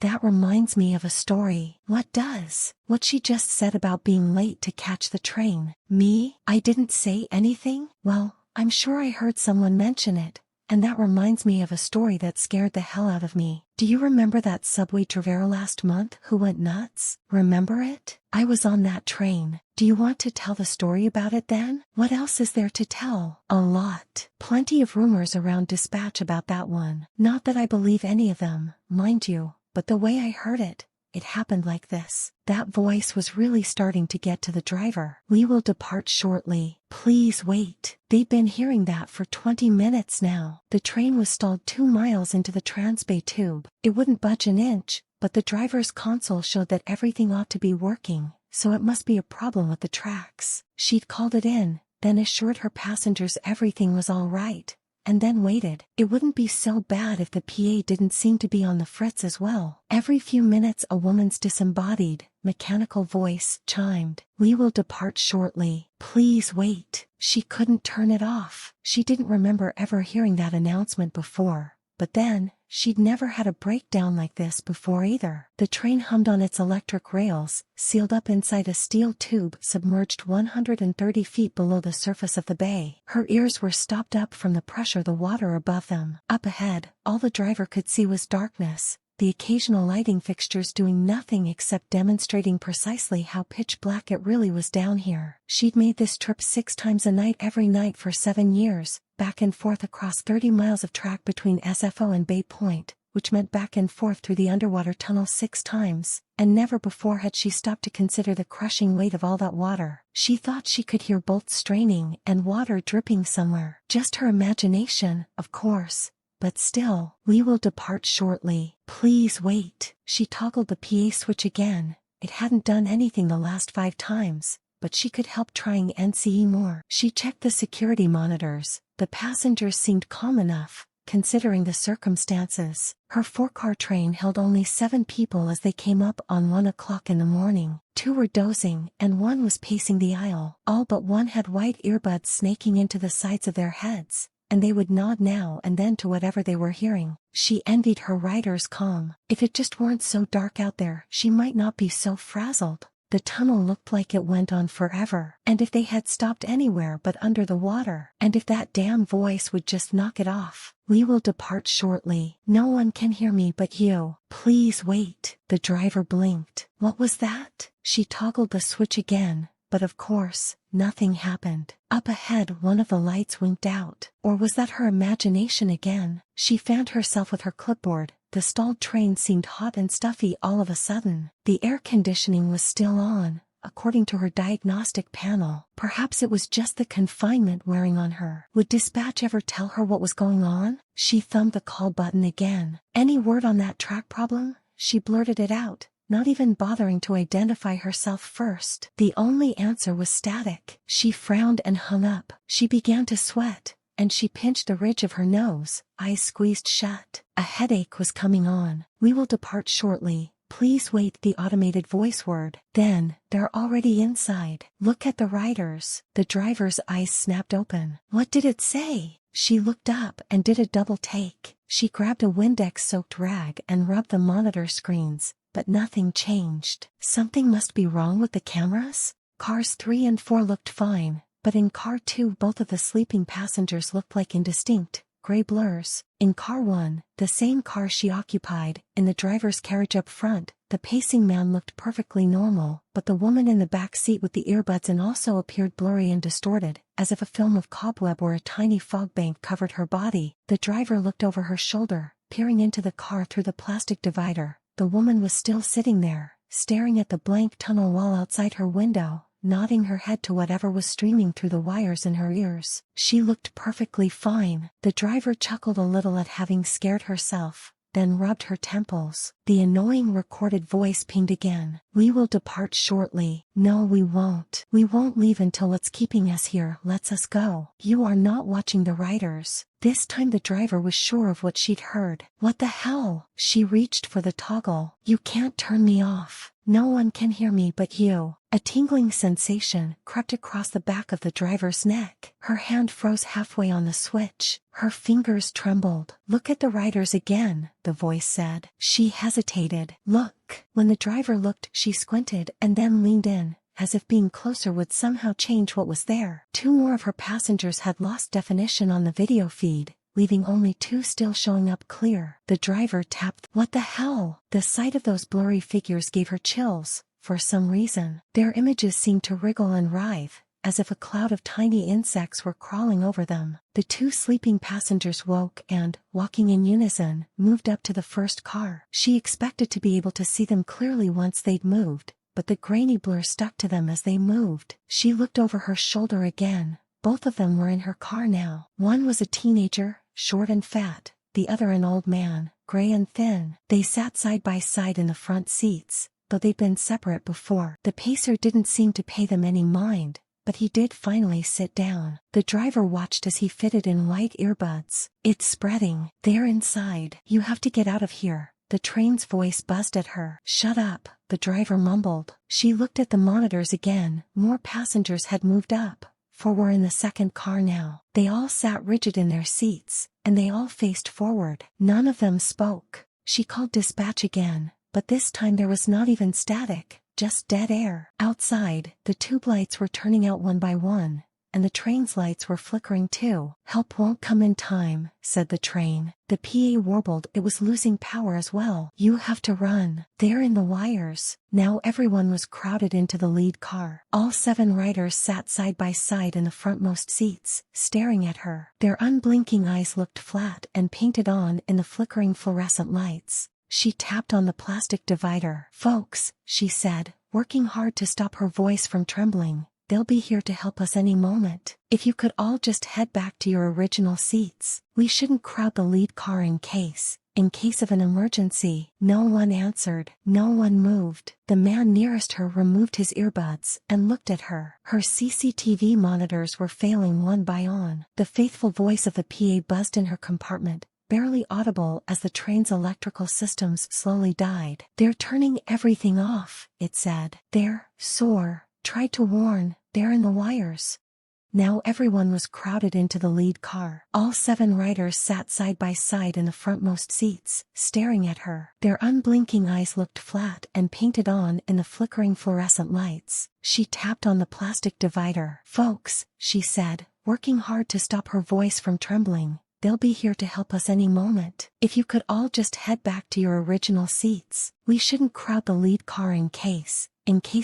That reminds me of a story. What does? What she just said about being late to catch the train. Me? I didn't say anything? Well, I'm sure I heard someone mention it. And that reminds me of a story that scared the hell out of me. Do you remember that subway driver last month who went nuts? Remember it? I was on that train. Do you want to tell the story about it then? What else is there to tell? A lot. Plenty of rumors around Dispatch about that one. Not that I believe any of them, mind you, but the way I heard it, it happened like this. That voice was really starting to get to the driver. We will depart shortly. Please wait. They'd been hearing that for 20 minutes now. The train was stalled 2 miles into the Transbay tube. It wouldn't budge an inch, but the driver's console showed that everything ought to be working, so it must be a problem with the tracks. She'd called it in, then assured her passengers everything was all right, and then waited. It wouldn't be so bad if the PA didn't seem to be on the fritz as well. Every few minutes a woman's disembodied, mechanical voice chimed. We will depart shortly. Please wait. She couldn't turn it off. She didn't remember ever hearing that announcement before, but then, she'd never had a breakdown like this before either. The train hummed on its electric rails, sealed up inside a steel tube submerged 130 feet below the surface of the bay. Her ears were stopped up from the pressure of the water above them. Up ahead, all the driver could see was darkness, the occasional lighting fixtures doing nothing except demonstrating precisely how pitch black it really was down here. She'd made this trip 6 times a night every night for 7 years, back and forth across 30 miles of track between SFO and Bay Point, which meant back and forth through the underwater tunnel 6 times, and never before had she stopped to consider the crushing weight of all that water. She thought she could hear bolts straining and water dripping somewhere. Just her imagination, of course. But still. We will depart shortly. Please wait. She toggled the PA switch again. It hadn't done anything the last 5 times, but she could help trying NCE more. She checked the security monitors. The passengers seemed calm enough, considering the circumstances. Her 4-car train held only 7 people as they came up on 1 o'clock in the morning. 2 were dozing, and 1 was pacing the aisle. All but 1 had white earbuds snaking into the sides of their heads, and they would nod now and then to whatever they were hearing. She envied her rider's calm. If it just weren't so dark out there, she might not be so frazzled. The tunnel looked like it went on forever, and if they had stopped anywhere but under the water, and if that damn voice would just knock it off. We will depart shortly. No one can hear me but you. Please wait. The driver blinked. What was that? She toggled the switch again. But of course, nothing happened. Up ahead one of the lights winked out. Or was that her imagination again? She fanned herself with her clipboard. The stalled train seemed hot and stuffy all of a sudden. The air conditioning was still on, according to her diagnostic panel. Perhaps it was just the confinement wearing on her. Would Dispatch ever tell her what was going on? She thumbed the call button again. Any word on that track problem? She blurted it out, not even bothering to identify herself first. The only answer was static. She frowned and hung up. She began to sweat, and she pinched the ridge of her nose, eyes squeezed shut. A headache was coming on. We will depart shortly. Please wait, the automated voice word. Then, they're already inside. Look at the riders. The driver's eyes snapped open. What did it say? She looked up and did a double take. She grabbed a Windex-soaked rag and rubbed the monitor screens. But nothing changed. Something must be wrong with the cameras? Cars 3 and 4 looked fine, but in car 2 both of the sleeping passengers looked like indistinct, gray blurs. In car 1, the same car she occupied, in the driver's carriage up front, the pacing man looked perfectly normal, but the woman in the back seat with the earbuds in also appeared blurry and distorted, as if a film of cobweb or a tiny fog bank covered her body. The driver looked over her shoulder, peering into the car through the plastic divider. The woman was still sitting there, staring at the blank tunnel wall outside her window, nodding her head to whatever was streaming through the wires in her ears. She looked perfectly fine. The driver chuckled a little at having scared herself, then rubbed her temples. The annoying recorded voice pinged again. We will depart shortly. No, we won't. We won't leave until what's keeping us here lets us go. You are not watching the riders. This time the driver was sure of what she'd heard. What the hell? She reached for the toggle. You can't turn me off. No one can hear me but you. A tingling sensation crept across the back of the driver's neck. Her hand froze halfway on the switch. Her fingers trembled. Look at the riders again, the voice said. She hesitated. hesitated. Look. When the driver looked, she squinted and then leaned in, as if being closer would somehow change what was there. 2 more of her passengers had lost definition on the video feed, leaving only 2 still showing up clear. The driver tapped. What the hell? The sight of those blurry figures gave her chills. For some reason, their images seemed to wriggle and writhe, as if a cloud of tiny insects were crawling over them. The 2 sleeping passengers woke and, walking in unison, moved up to the first car. She expected to be able to see them clearly once they'd moved, but the grainy blur stuck to them as they moved. She looked over her shoulder again. Both of them were in her car now. One was a teenager, short and fat, the other an old man, gray and thin. They sat side by side in the front seats, though they'd been separate before. The pacer didn't seem to pay them any mind, but he did finally sit down. The driver watched as he fitted in white earbuds. It's spreading. They're inside. You have to get out of here. The train's voice buzzed at her. Shut up, the driver mumbled. She looked at the monitors again. More passengers had moved up. 4 were in the second car now. They all sat rigid in their seats, and they all faced forward. None of them spoke. She called dispatch again, but this time there was not even static, just dead air. Outside, the tube lights were turning out one by one, and the train's lights were flickering too. Help won't come in time, said the train. The PA warbled it was losing power as well. You have to run. They're in the wires. Now everyone was crowded into the lead car. All 7 riders sat side by side in the frontmost seats, staring at her. Their unblinking eyes looked flat and painted on in the flickering fluorescent lights. She tapped on the plastic divider. Folks, she said, working hard to stop her voice from trembling. They'll be here to help us any moment. If you could all just head back to your original seats. We shouldn't crowd the lead car in case of an emergency. No one answered. No one moved. The man nearest her removed his earbuds and looked at her. Her CCTV monitors were failing one by one. The faithful voice of the PA buzzed in her compartment, barely audible as the train's electrical systems slowly died. They're turning everything off, it said. They're sore. Tried to warn, they're in the wires. Now everyone was crowded into the lead car. All 7 riders sat side by side in the frontmost seats, staring at her. Their unblinking eyes looked flat and painted on in the flickering fluorescent lights. She tapped on the plastic divider. Folks, she said, working hard to stop her voice from trembling. They'll be here to help us any moment. If you could all just head back to your original seats. We shouldn't crowd the lead car in case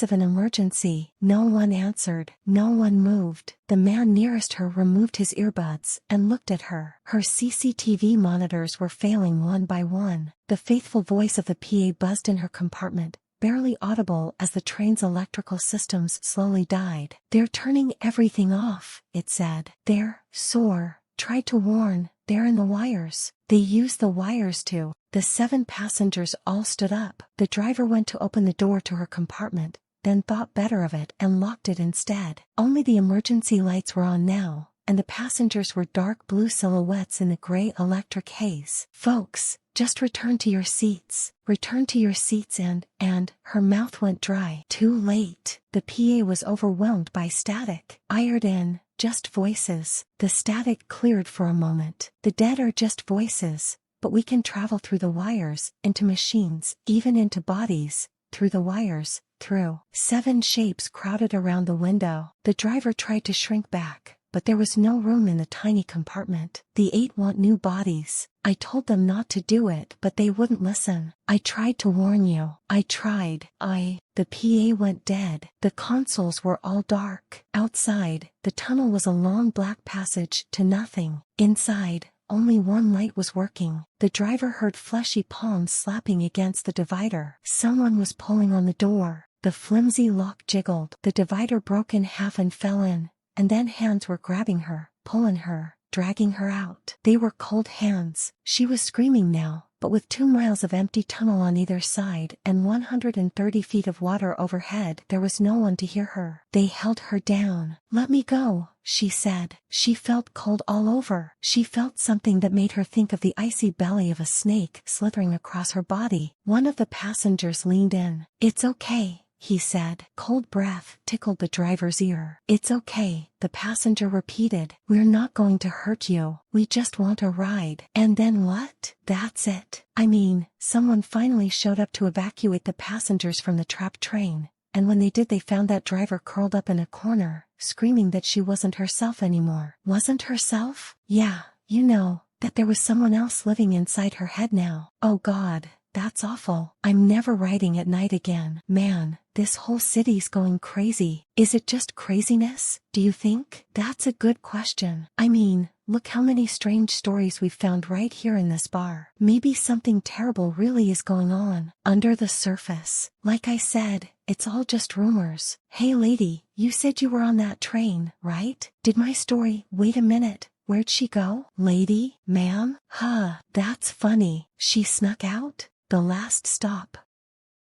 of an emergency. No one answered. No one moved. The man nearest her removed his earbuds and looked at her. Her CCTV monitors were failing one by one. The faithful voice of the PA buzzed in her compartment, barely audible as the train's electrical systems slowly died. They're turning everything off, it said. They're sore. Tried to warn, they're in the wires. They used the wires to. The 7 passengers all stood up. The driver went to open the door to her compartment, then thought better of it and locked it instead. Only the emergency lights were on now, and the passengers were dark blue silhouettes in the gray electric haze. Folks, just return to your seats. Return to your seats and her mouth went dry. Too late. The PA was overwhelmed by static. Ired in. Just voices. The static cleared for a moment. The dead are just voices, but we can travel through the wires, into machines, even into bodies, through the wires, through. 7 shapes crowded around the window. The driver tried to shrink back, but there was no room in the tiny compartment. The 8 want new bodies. I told them not to do it, but they wouldn't listen. I tried to warn you. I tried. The PA went dead. The consoles were all dark. Outside, the tunnel was a long black passage to nothing. Inside, only one light was working. The driver heard fleshy palms slapping against the divider. Someone was pulling on the door. The flimsy lock jiggled. The divider broke in half and fell in, and then hands were grabbing her, pulling her, dragging her out. They were cold hands. She was screaming now, but with 2 miles of empty tunnel on either side and 130 feet of water overhead, there was no one to hear her. They held her down. Let me go, she said. She felt cold all over. She felt something that made her think of the icy belly of a snake slithering across her body. One of the passengers leaned in. It's okay, he said. Cold breath tickled the driver's ear. It's okay, the passenger repeated. We're not going to hurt you. We just want a ride. And then what? That's it. I mean, someone finally showed up to evacuate the passengers from the trapped train. And when they did, they found that driver curled up in a corner, screaming that she wasn't herself anymore. Wasn't herself? Yeah, you know, that there was someone else living inside her head now. Oh God, that's awful. I'm never riding at night again. Man, this whole city's going crazy. Is it just craziness, do you think? That's a good question. I mean, look how many strange stories we've found right here in this bar. Maybe something terrible really is going on under the surface. Like I said, it's all just rumors. Hey lady, you said you were on that train, right? Did my story— Wait a minute. Where'd she go? Lady? Ma'am? Huh, that's funny. She snuck out? The last stop.